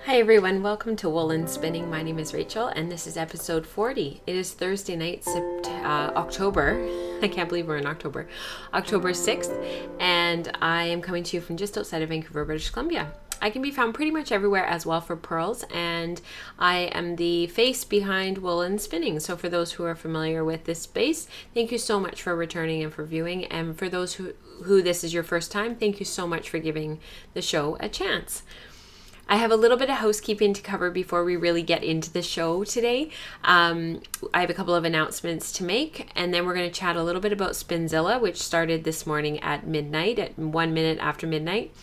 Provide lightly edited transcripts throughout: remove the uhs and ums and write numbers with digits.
Hi everyone, welcome to Woolen Spinning. My name is Rachel and this is episode 40. It is Thursday night, October. I can't believe we're in October. October 6th, and I am coming to you from just outside of Vancouver, British Columbia. I can be found pretty much everywhere as Wellford Pearls, and I am the face behind Woolen Spinning. So for those who are familiar with this space, thank you so much for returning and for viewing. And for those who this is your first time, thank you so much for giving the show a chance. I have a little bit of housekeeping to cover before we really get into the show today. I have a couple of announcements to make, and then we're going to chat a little bit about Spinzilla, which started this morning at midnight, at 1 minute after midnight.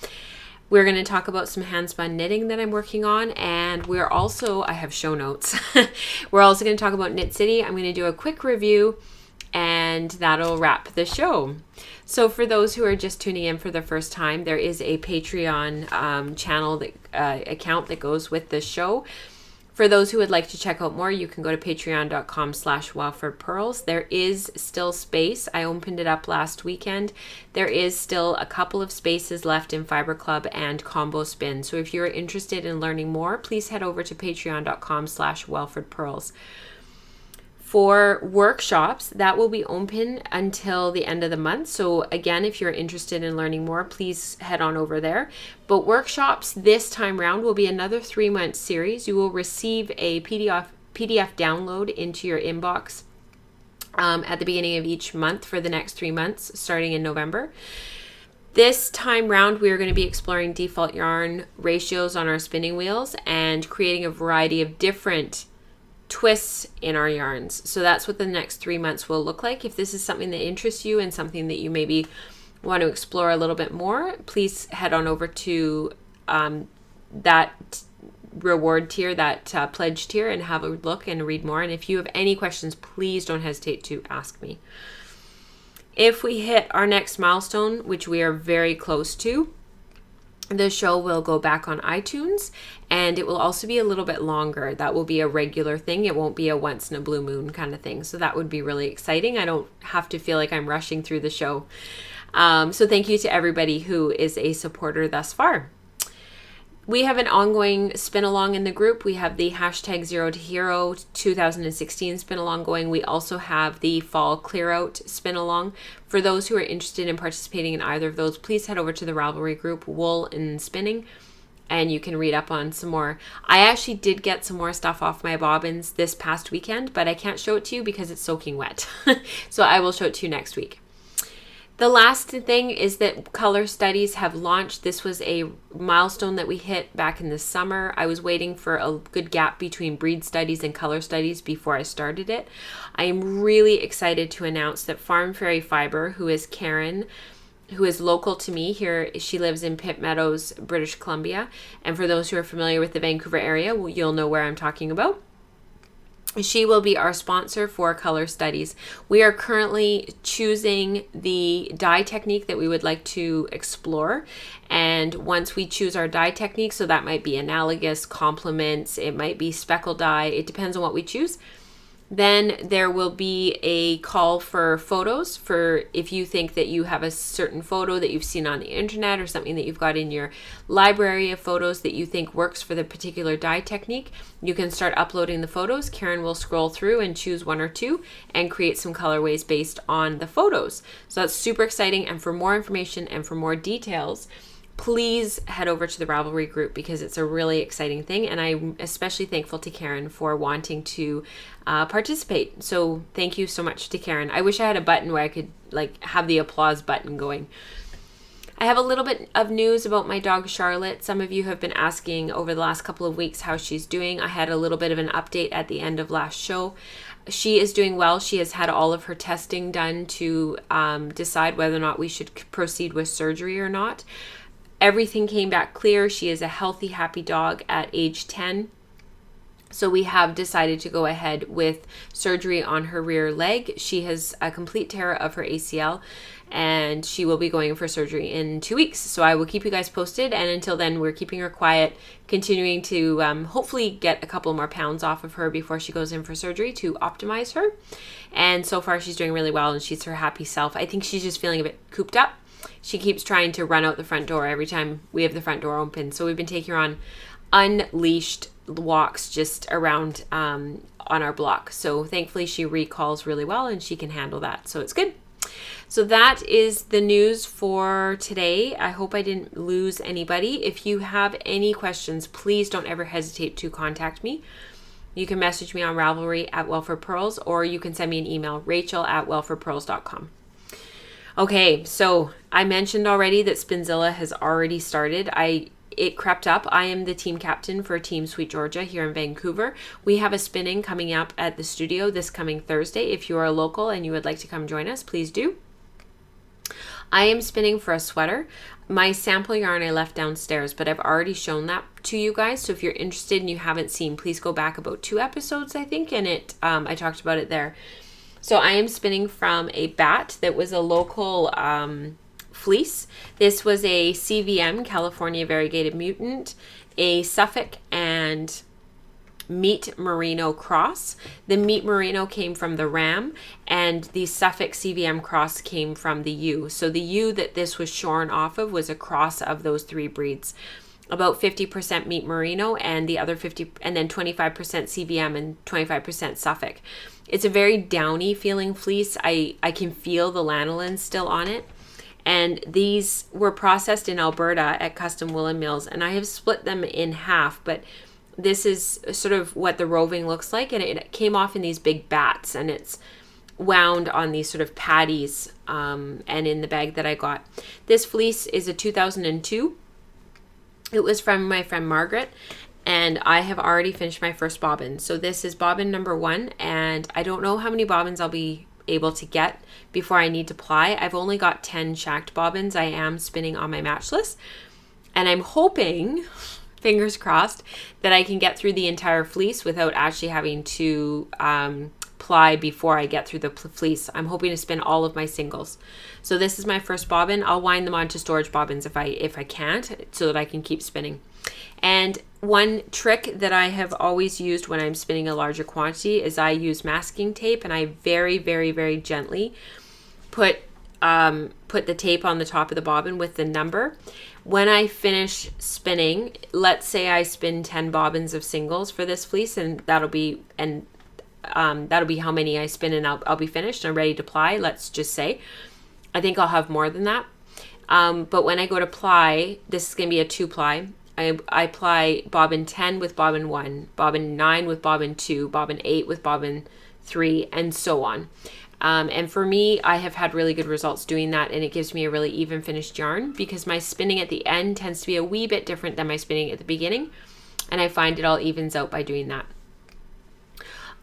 We're going to talk about some handspun knitting that I'm working on, and we're also, I have show notes. We're also going to talk about KnitCity. I'm going to do a quick review, and that'll wrap the show. So for those who are just tuning in for the first time, there is a Patreon channel account that goes with this show. For those who would like to check out more, you can go to patreon.com/wellfordpearls. There is still space. I opened it up last weekend. There is still a couple of spaces left in Fibre Club and Combo Spin. So if you're interested in learning more, please head over to patreon.com/wellfordpearls. For workshops, that will be open until the end of the month. So again, if you're interested in learning more, please head on over there. But workshops this time round will be another 3-month series. You will receive a PDF download into your inbox at the beginning of each month for the next 3 months, starting in November. This time round, we are going to be exploring default yarn ratios on our spinning wheels and creating a variety of different twists in our yarns. So that's what the next 3 months will look like. If this is something that interests you and something that you maybe want to explore a little bit more, please head on over to that reward tier, that pledge tier, and have a look and read more. And if you have any questions, please don't hesitate to ask me. If we hit our next milestone, which we are very close to, the show will go back on iTunes, and it will also be a little bit longer. That will be a regular thing. It won't be a once in a blue moon kind of thing. So that would be really exciting. I don't have to feel like I'm rushing through the show. So thank you to everybody who is a supporter thus far. We have an ongoing spin along in the group. We have the hashtag Zero to Hero 2016 spin along going. We also have the fall clear out spin along. For those who are interested in participating in either of those, please head over to the Ravelry group, Wool and Spinning, and you can read up on some more. I actually did get some more stuff off my bobbins this past weekend, but I can't show it to you because it's soaking wet. So I will show it to you next week. The last thing is that color studies have launched. This was a milestone that we hit back in the summer. I was waiting for a good gap between breed studies and color studies before I started it. I am really excited to announce that Farm Fairy Fibre, who is Karen, who is local to me here, she lives in Pitt Meadows, British Columbia. And for those who are familiar with the Vancouver area, you'll know where I'm talking about. She will be our sponsor for color studies. We are currently choosing the dye technique that we would like to explore. And once we choose our dye technique, so that might be analogous, complements, it might be speckle dye, it depends on what we choose. Then there will be a call for photos for if you think that you have a certain photo that you've seen on the internet or something that you've got in your library of photos that you think works for the particular dye technique. You can start uploading the photos. Karen will scroll through and choose 1 or 2 and create some colorways based on the photos. So that's super exciting. And for more information and for more details, please head over to the Ravelry group because it's a really exciting thing. And I'm especially thankful to Karen for wanting to participate. So thank you so much to Karen. I wish I had a button where I could have the applause button going. I have a little bit of news about my dog Charlotte. Some of you have been asking over the last couple of weeks how she's doing. I had a little bit of an update at the end of last show. She is doing well. She has had all of her testing done to decide whether or not we should proceed with surgery or not. Everything came back clear. She is a healthy, happy dog at age 10. So we have decided to go ahead with surgery on her rear leg. She has a complete tear of her ACL, and she will be going for surgery in 2 weeks. So I will keep you guys posted. And until then, we're keeping her quiet, continuing to hopefully get a couple more pounds off of her before she goes in for surgery to optimize her. And so far, she's doing really well, and she's her happy self. I think she's just feeling a bit cooped up. She keeps trying to run out the front door every time we have the front door open. So we've been taking her on unleashed walks just around on our block. So thankfully she recalls really well and she can handle that. So it's good. So that is the news for today. I hope I didn't lose anybody. If you have any questions, please don't ever hesitate to contact me. You can message me on Ravelry at Well4Pearls, or you can send me an email, rachel@wellforpearls.com. Okay, so I mentioned already that Spinzilla has already started. It crept up. I am the team captain for Team SweetGeorgia here in Vancouver. We have a spinning coming up at the studio this coming Thursday. If you are local and you would like to come join us, please do. I am spinning for a sweater. My sample yarn I left downstairs, but I've already shown that to you guys. So if you're interested and you haven't seen, please go back about 2 episodes, I think, and I talked about it there. So I am spinning from a bat that was a local fleece. This was a CVM, California Variegated Mutant, a Suffolk and Meat Merino cross. The Meat Merino came from the Ram, and the Suffolk CVM cross came from the ewe. So the ewe that this was shorn off of was a cross of those 3 breeds. About 50% Meat Merino and the other 50, and then 25% CVM and 25% Suffolk. It's a very downy feeling fleece. I can feel the lanolin still on it. And these were processed in Alberta at Custom Woolen Mills, and I have split them in half, but this is sort of what the roving looks like, and it came off in these big bats, and it's wound on these sort of patties and in the bag that I got. This fleece is a 2002. It was from my friend Margaret, and I have already finished my first bobbin. So this is bobbin number 1, and I don't know how many bobbins I'll be able to get before I need to ply. I've only got 10 shacked bobbins. I am spinning on my matchless, and I'm hoping, fingers crossed, that I can get through the entire fleece without actually having to ply before I get through the fleece. I'm hoping to spin all of my singles. So this is my first bobbin. I'll wind them onto storage bobbins if I can't, so that I can keep spinning. And one trick that I have always used when I'm spinning a larger quantity is I use masking tape, and I very, very, very gently put the tape on the top of the bobbin with the number. When I finish spinning, let's say I spin 10 bobbins of singles for this fleece, and that'll be how many I spin, and I'll be finished and ready to ply. Let's just say, I think I'll have more than that. But when I go to ply, this is going to be a 2-ply. I ply bobbin 10 with bobbin 1, bobbin 9 with bobbin 2, bobbin 8 with bobbin 3, and so on. And for me, I have had really good results doing that, and it gives me a really even finished yarn, because my spinning at the end tends to be a wee bit different than my spinning at the beginning, and I find it all evens out by doing that.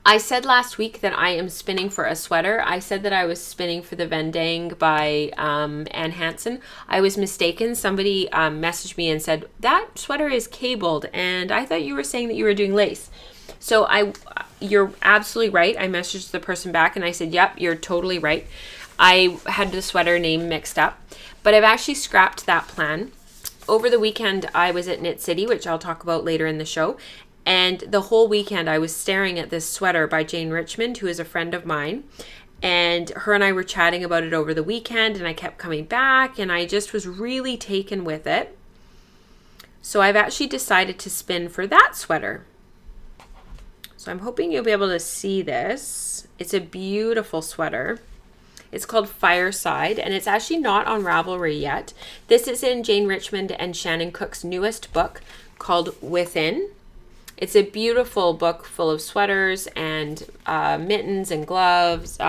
I said last week that I am spinning for a sweater. I said that I was spinning for the Vendang by Anne Hansen. I was mistaken. Somebody messaged me and said, that sweater is cabled, and I thought you were saying that you were doing lace. So you're absolutely right. I messaged the person back and I said, yep, you're totally right. I had the sweater name mixed up, but I've actually scrapped that plan. Over the weekend, I was at KnitCity, which I'll talk about later in the show. And the whole weekend I was staring at this sweater by Jane Richmond, who is a friend of mine. And her and I were chatting about it over the weekend, and I kept coming back, and I just was really taken with it. So I've actually decided to spin for that sweater. So I'm hoping you'll be able to see this. It's a beautiful sweater. It's called Fireside, and it's actually not on Ravelry yet. This is in Jane Richmond and Shannon Cook's newest book called Within. It's a beautiful book full of sweaters and mittens and gloves,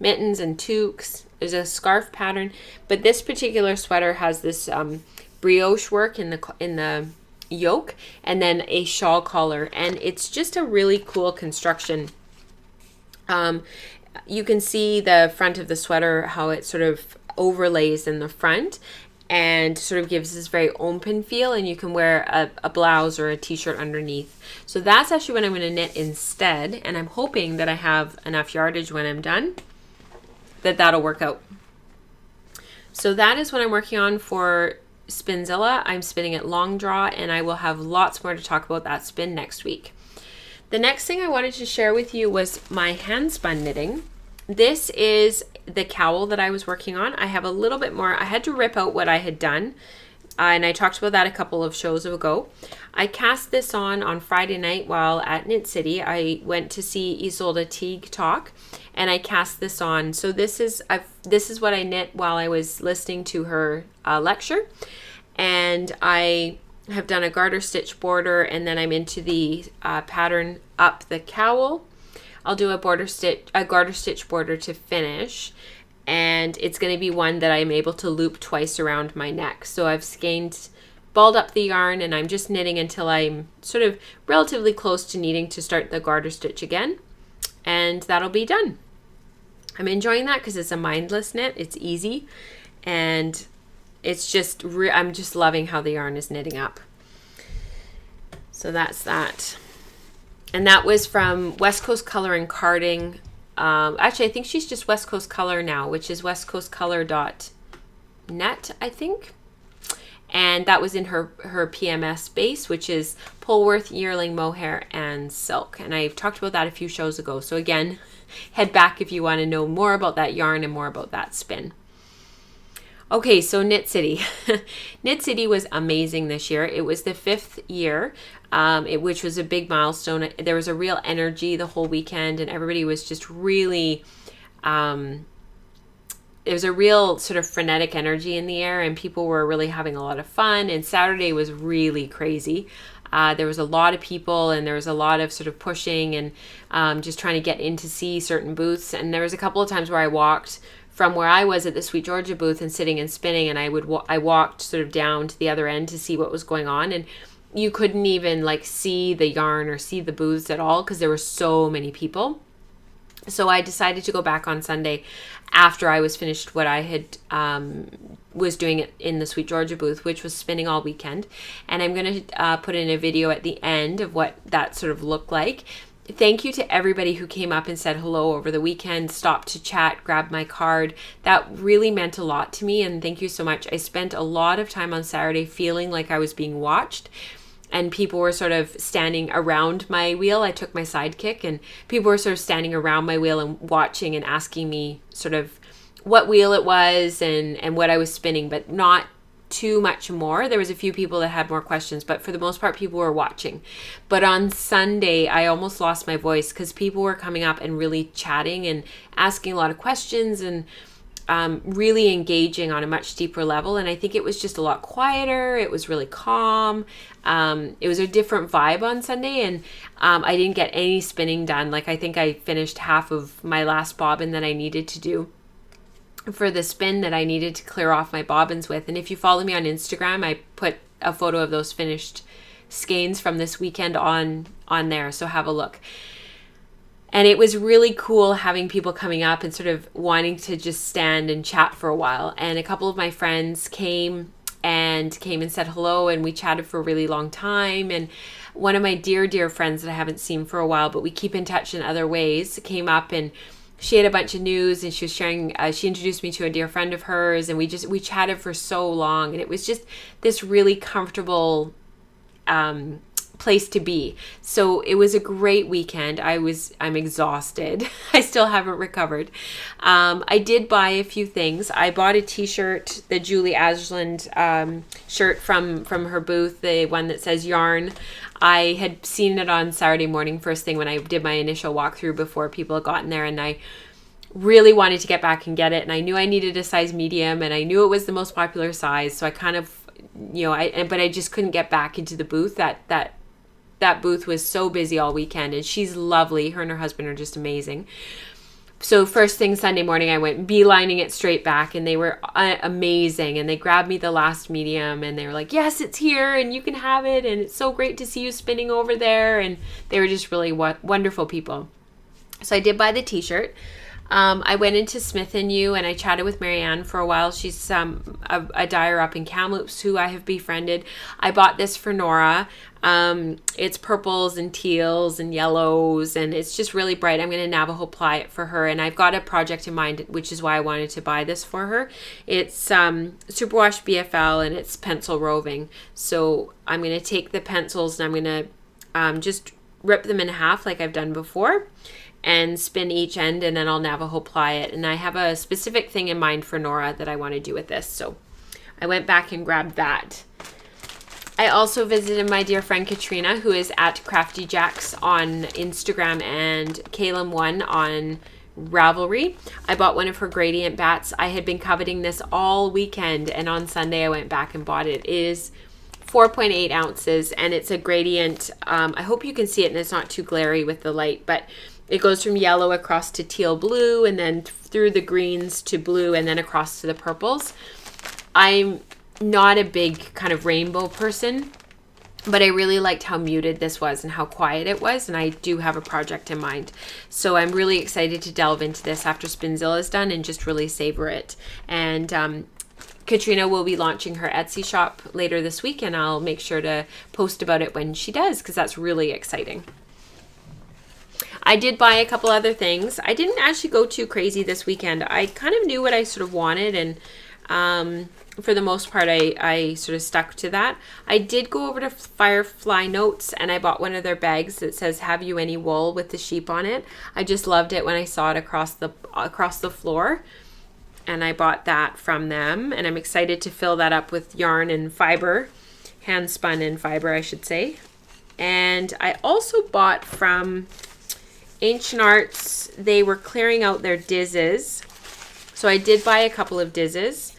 mittens and toques. There's a scarf pattern, but this particular sweater has this brioche work in the yoke, and then a shawl collar, and it's just a really cool construction. You can see the front of the sweater, how it sort of overlays in the front and sort of gives this very open feel, and you can wear a blouse or a t-shirt underneath. So that's actually what I'm going to knit instead, and I'm hoping that I have enough yardage when I'm done that'll work out. So that is what I'm working on for Spinzilla. I'm spinning at long draw, and I will have lots more to talk about that spin next week. The next thing I wanted to share with you was my handspun knitting. This is the cowl that I was working on. I have a little bit more. I had to rip out what I had done And I talked about that a couple of shows ago. I cast this on Friday night while at KnitCity. I went to see Isolde Teague talk, and I cast this on. So this is what I knit while I was listening to her lecture, and I have done a garter stitch border, and then I'm into the pattern up the cowl. I'll do a garter stitch border to finish, and it's going to be one that I'm able to loop twice around my neck. So I've balled up the yarn, and I'm just knitting until I'm sort of relatively close to needing to start the garter stitch again, and that'll be done. I'm enjoying that because it's a mindless knit. It's easy, and it's just I'm just loving how the yarn is knitting up. So that's that. And that was from West Coast Color and Carding. Actually, I think she's just West Coast Color now, which is westcoastcolor.net, I think. And that was in her PMS base, which is Polworth, Yearling, Mohair, and Silk. And I've talked about that a few shows ago. So again, head back if you want to know more about that yarn and more about that spin. Okay, so KnitCity. KnitCity was amazing this year. It was the 5th year, which was a big milestone. There was a real energy the whole weekend, and everybody was just really, there was a real sort of frenetic energy in the air, and people were really having a lot of fun, and Saturday was really crazy. There was a lot of people, and there was a lot of sort of pushing and just trying to get in to see certain booths, and there was a couple of times where I walked from where I was at the SweetGeorgia booth and sitting and spinning, and I walked sort of down to the other end to see what was going on, and you couldn't even like see the yarn or see the booths at all because there were so many people. So I decided to go back on Sunday after I was finished what I had was doing it in the SweetGeorgia booth, which was spinning all weekend, and I'm going to put in a video at the end of what that sort of looked like. Thank you to everybody who came up and said hello over the weekend, stopped to chat, grabbed my card. That really meant a lot to me, and thank you so much. I spent a lot of time on Saturday feeling like I was being watched, and people were sort of standing around my wheel. I took my sidekick, and people were sort of standing around my wheel and watching and asking me sort of what wheel it was and what I was spinning, but not too much more. There was a few people that had more questions, but for the most part, people were watching. But on Sunday, I almost lost my voice because people were coming up and really chatting and asking a lot of questions and really engaging on a much deeper level. And I think it was just a lot quieter. It was really calm. It was a different vibe on Sunday, and I didn't get any spinning done. Like, I think I finished half of my last bobbin that I needed to do for the spin that I needed to clear off my bobbins with. And if you follow me on Instagram, I put a photo of those finished skeins from this weekend on there, so have a look. And it was really cool having people coming up and sort of wanting to just stand and chat for a while. And a couple of my friends came and said hello, and we chatted for a really long time. And one of my dear friends that I haven't seen for a while, but we keep in touch in other ways, came up, and she had a bunch of news, and she was sharing, she introduced me to a dear friend of hers, and we chatted for so long, and it was just this really comfortable place to be. So it was a great weekend. I'm exhausted. I still haven't recovered. I did buy a few things. I bought a t-shirt, the Julie Asland shirt from her booth, the one that says yarn. I had seen it on Saturday morning first thing when I did my initial walkthrough before people had gotten there, and I really wanted to get back and get it, and I knew I needed a size medium, and I knew it was the most popular size, so I kind of, but I just couldn't get back into the booth. That booth was so busy all weekend, and she's lovely. Her and her husband are just amazing. So first thing Sunday morning, I went beelining it straight back, and they were amazing. And they grabbed me the last medium, and they were like, yes, it's here, and you can have it, and it's so great to see you spinning over there. And they were just really wonderful people. So I did buy the t-shirt. I went into Smith & You, and I chatted with Marianne for a while. She's a dyer up in Kamloops who I have befriended. I bought this for Nora. It's purples and teals and yellows, and it's just really bright. I'm going to Navajo ply it for her, and I've got a project in mind, which is why I wanted to buy this for her. It's Superwash BFL, and it's pencil roving. So I'm going to take the pencils, and I'm going to just rip them in half like I've done before, and spin each end, and then I'll Navajo ply it. And I have a specific thing in mind for Nora that I want to do with this. So I went back and grabbed that. I also visited my dear friend Katrina, who is at Crafty Jacks on Instagram and Calum1 on Ravelry. I bought one of her gradient bats. I had been coveting this all weekend, and on Sunday I went back and bought it. It is 4.8 ounces, and it's a gradient. I hope you can see it and it's not too glary with the light, but it goes from yellow across to teal blue, and then through the greens to blue, and then across to the purples. I'm not a big kind of rainbow person, but I really liked how muted this was and how quiet it was, and I do have a project in mind. So I'm really excited to delve into this after Spinzilla is done and just really savor it. And Katrina will be launching her Etsy shop later this week, and I'll make sure to post about it when she does, because that's really exciting. I did buy a couple other things. I didn't actually go too crazy this weekend. I kind of knew what I sort of wanted, and for the most part, I sort of stuck to that. I did go over to Firefly Notes, and I bought one of their bags that says, "Have you any wool?" with the sheep on it. I just loved it when I saw it across the floor, and I bought that from them, and I'm excited to fill that up with yarn and fiber, handspun and fiber, I should say. And I also bought from Ancient Arts. They were clearing out their dizzes, so I did buy a couple of dizzes.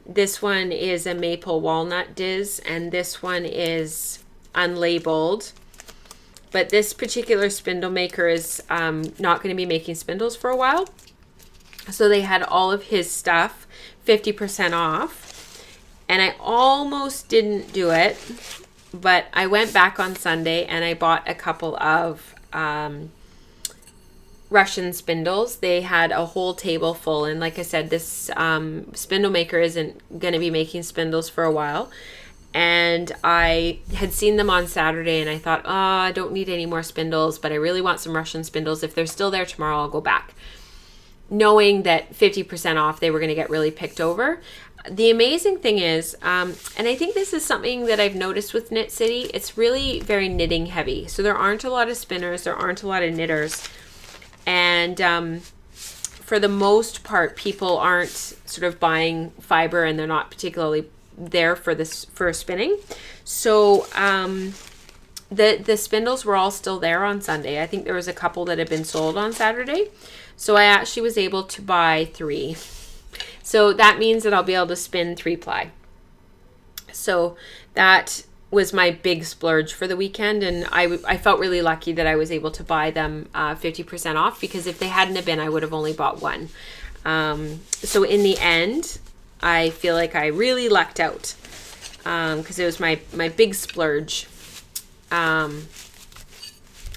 This one is a maple walnut diz, and this one is unlabeled. But this particular spindle maker is not going to be making spindles for a while. So they had all of his stuff 50% off. And I almost didn't do it, but I went back on Sunday and I bought a couple of Russian spindles. They had a whole table full, and like I said, this spindle maker isn't going to be making spindles for a while, and I had seen them on Saturday and I thought, oh, I don't need any more spindles, but I really want some Russian spindles. If they're still there tomorrow, I'll go back, knowing that 50% off they were going to get really picked over. The amazing thing is, and I think this is something that I've noticed with KnitCity, it's really very knitting heavy. So there aren't a lot of spinners, there aren't a lot of knitters. And for the most part, people aren't sort of buying fiber, and they're not particularly there for spinning. So the spindles were all still there on Sunday. I think there was a couple that had been sold on Saturday. So I actually was able to buy 3. So that means that I'll be able to spin 3-ply. So that was my big splurge for the weekend, and I felt really lucky that I was able to buy them 50% off, because if they hadn't have been, I would have only bought one. So in the end, I feel like I really lucked out, because it was my big splurge. And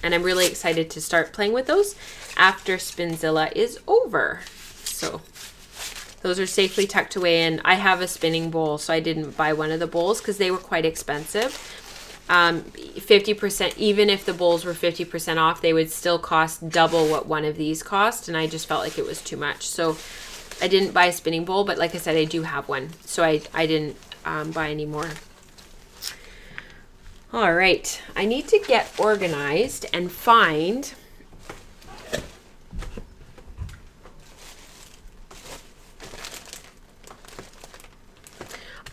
I'm really excited to start playing with those after Spinzilla is over. So those are safely tucked away, and I have a spinning bowl, so I didn't buy one of the bowls because they were quite expensive. 50%, even if the bowls were 50% off, they would still cost double what one of these cost, and I just felt like it was too much. So I didn't buy a spinning bowl, but like I said, I do have one, so I didn't buy any more. All right, I need to get organized and find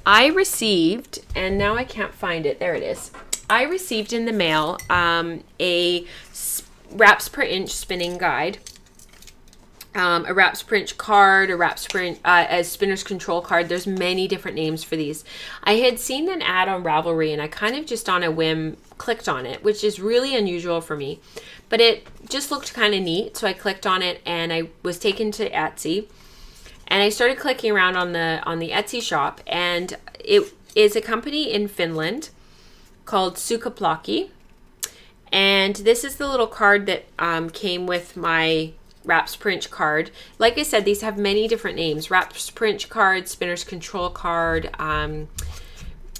I received, and now I can't find it. There it is. I received in the mail a wraps per inch spinning guide, a wraps per inch card, a spinner's control card. There's many different names for these. I had seen an ad on Ravelry, and I kind of just on a whim clicked on it, which is really unusual for me, but it just looked kind of neat. So I clicked on it, and I was taken to Etsy. And I started clicking around on the Etsy shop, and it is a company in Finland called Succaplokki. And this is the little card that came with my wraps per inch card. Like I said, these have many different names: wraps per inch card, spinner's control card,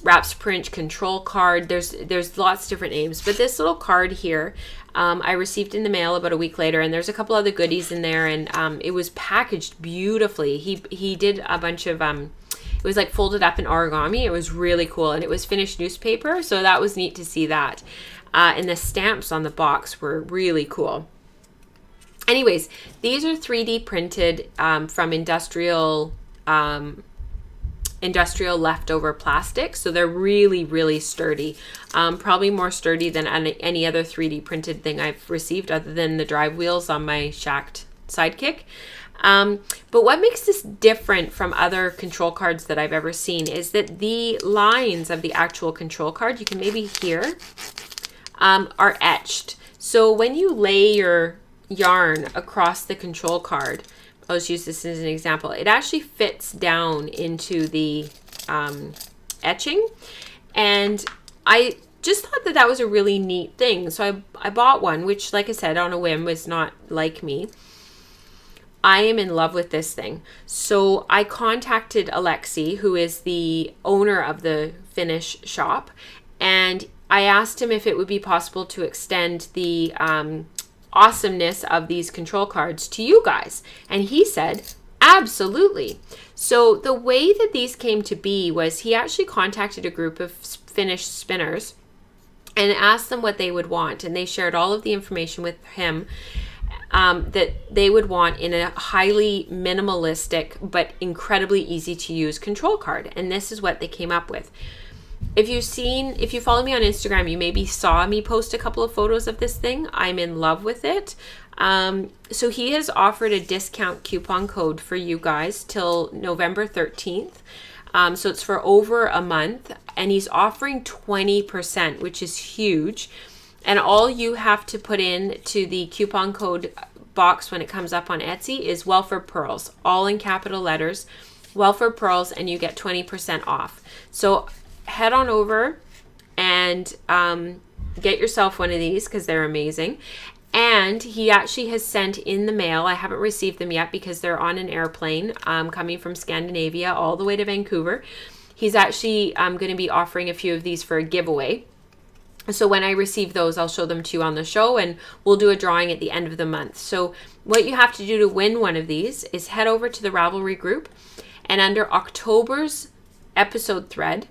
wraps per inch control card. There's lots of different names, but this little card here, I received in the mail about a week later, and there's a couple other goodies in there, and it was packaged beautifully. He did a bunch of it was like folded up in origami. It was really cool, and it was finished newspaper, so that was neat to see that. And the stamps on the box were really cool. Anyways, these are 3D printed from industrial industrial leftover plastic. So they're really, really sturdy. Probably more sturdy than any other 3D printed thing I've received other than the drive wheels on my Shacked Sidekick. But what makes this different from other control cards that I've ever seen is that the lines of the actual control card, you can maybe hear, are etched. So when you lay your yarn across the control card, I'll just use this as an example, it actually fits down into the etching. And I just thought that that was a really neat thing. So I bought one, which, like I said, on a whim, was not like me. I am in love with this thing. So I contacted Aleksi, who is the owner of the Finnish shop, and I asked him if it would be possible to extend the awesomeness of these control cards to you guys. And he said, absolutely. So the way that these came to be was he actually contacted a group of Finnish spinners and asked them what they would want. And they shared all of the information with him that they would want in a highly minimalistic but incredibly easy to use control card. And this is what they came up with. If you follow me on Instagram, you maybe saw me post a couple of photos of this thing. I'm in love with it. So he has offered a discount coupon code for you guys till November 13th. So it's for over a month, and he's offering 20%, which is huge. And all you have to put in to the coupon code box when it comes up on Etsy is Welford Pearls, all in capital letters, Welford Pearls, and you get 20% off. So head on over and get yourself one of these because they're amazing. And he actually has sent in the mail. I haven't received them yet because they're on an airplane coming from Scandinavia all the way to Vancouver. He's actually going to be offering a few of these for a giveaway. So when I receive those, I'll show them to you on the show, and we'll do a drawing at the end of the month. So what you have to do to win one of these is head over to the Ravelry group, and under October's episode thread,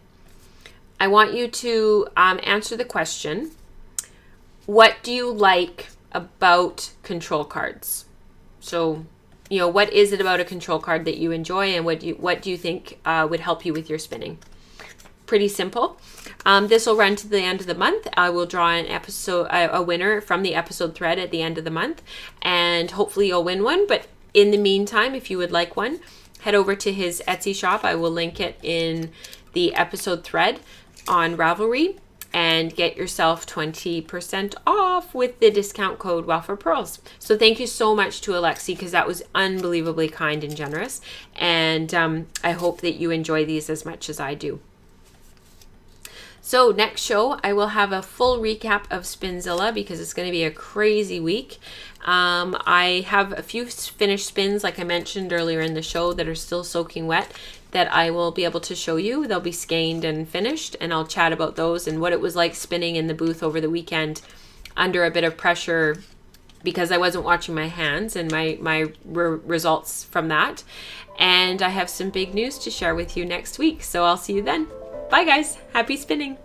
I want you to answer the question, what do you like about control cards? So, what is it about a control card that you enjoy, and what do you think would help you with your spinning? Pretty simple. This will run to the end of the month. I will draw a winner from the episode thread at the end of the month, and hopefully you'll win one. But in the meantime, if you would like one, head over to his Etsy shop. I will link it in the episode thread on Ravelry, and get yourself 20% off with the discount code Welford Pearls. So thank you so much to Aleksi, because that was unbelievably kind and generous. And I hope that you enjoy these as much as I do. So next show, I will have a full recap of Spinzilla because it's going to be a crazy week. I have a few finished spins, like I mentioned earlier in the show, that are still soaking wet that I will be able to show you. They'll be skeined and finished, and I'll chat about those and what it was like spinning in the booth over the weekend under a bit of pressure because I wasn't watching my hands and my results from that. And I have some big news to share with you next week. So I'll see you then. Bye guys. Happy spinning.